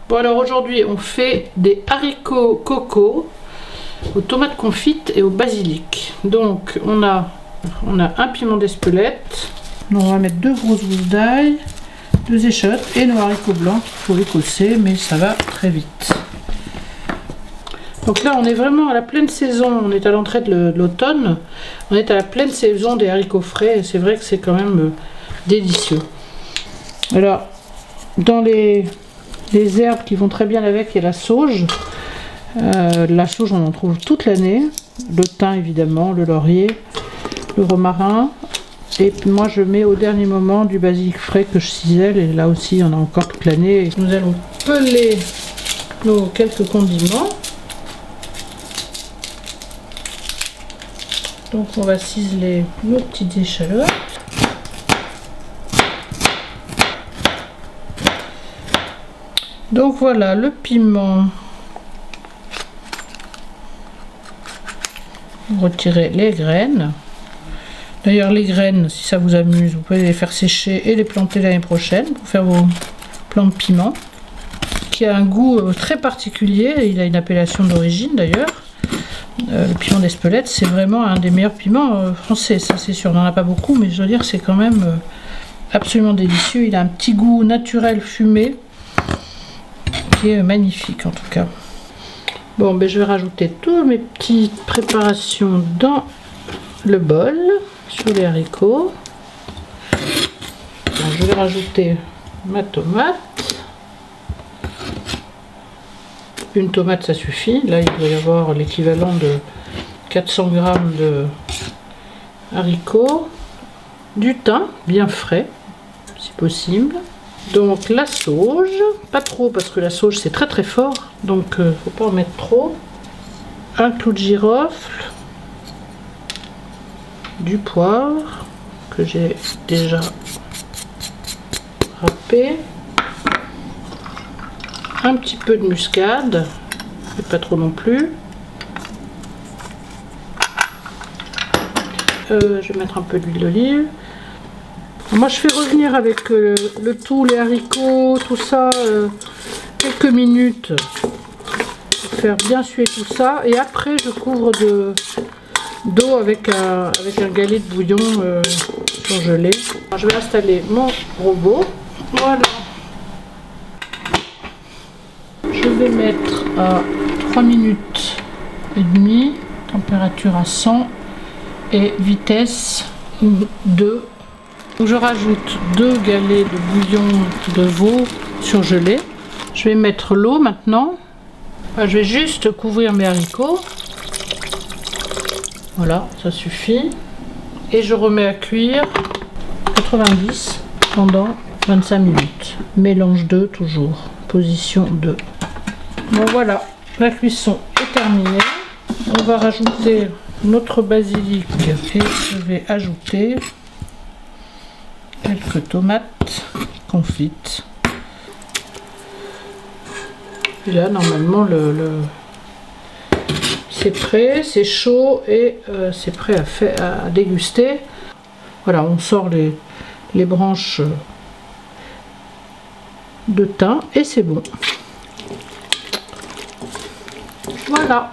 Bon alors aujourd'hui on fait des haricots coco aux tomates confites et au basilic. Donc on a un piment d'Espelette. On va mettre 2 grosses gousses d'ail, 2 échottes et nos haricots blancs qu'il faut écosser, mais ça va très vite. Donc là on est vraiment à la pleine saison, on est à l'entrée de l'automne, on est à la pleine saison des haricots frais et c'est vrai que c'est quand même délicieux. Alors dans les herbes qui vont très bien avec, il y a la sauge. La sauge on en trouve toute l'année, le thym évidemment, le laurier, le romarin. Et puis moi je mets au dernier moment du basilic frais que je cisèle et là aussi on a encore toute l'année. Nous allons peler nos quelques condiments. Donc on va ciseler nos petites échalotes. Donc voilà le piment. Vous retirez les graines. D'ailleurs les graines, si ça vous amuse, vous pouvez les faire sécher et les planter l'année prochaine pour faire vos plants de piment. Qui a un goût très particulier, il a une appellation d'origine d'ailleurs. Le piment d'Espelette, c'est vraiment un des meilleurs piments français, ça c'est sûr. On n'en a pas beaucoup, mais je veux dire c'est quand même absolument délicieux. Il a un petit goût naturel fumé qui est magnifique en tout cas. Bon, ben je vais rajouter toutes mes petites préparations dans le bol sur les haricots. Donc, je vais rajouter ma tomate. Une tomate ça suffit. Là il doit y avoir l'équivalent de 400 g de haricots. Du thym bien frais si possible. Donc la sauge, pas trop parce que la sauge c'est très très fort, donc faut pas en mettre trop. Un clou de girofle, du poivre que j'ai déjà râpé, un petit peu de muscade, mais pas trop non plus. Je vais mettre un peu d'huile d'olive. Moi je fais revenir avec le tout, les haricots, tout ça, quelques minutes pour faire bien suer tout ça et après je couvre d'eau avec un galet de bouillon surgelé. Alors, je vais installer mon robot. Voilà. Je vais mettre à 3 minutes et demie, température à 100 et vitesse 2. Je rajoute 2 galets de bouillon de veau surgelé. Je vais mettre l'eau maintenant. Enfin, je vais juste couvrir mes haricots. Voilà, ça suffit. Et je remets à cuire 90 pendant 25 minutes. Mélange 2 toujours. Position 2. Bon voilà, la cuisson est terminée. On va rajouter notre basilic et je vais ajouter quelques tomates confites. Et là normalement c'est prêt, c'est chaud et c'est prêt à déguster. Voilà, on sort les branches de thym et c'est bon. Voilà.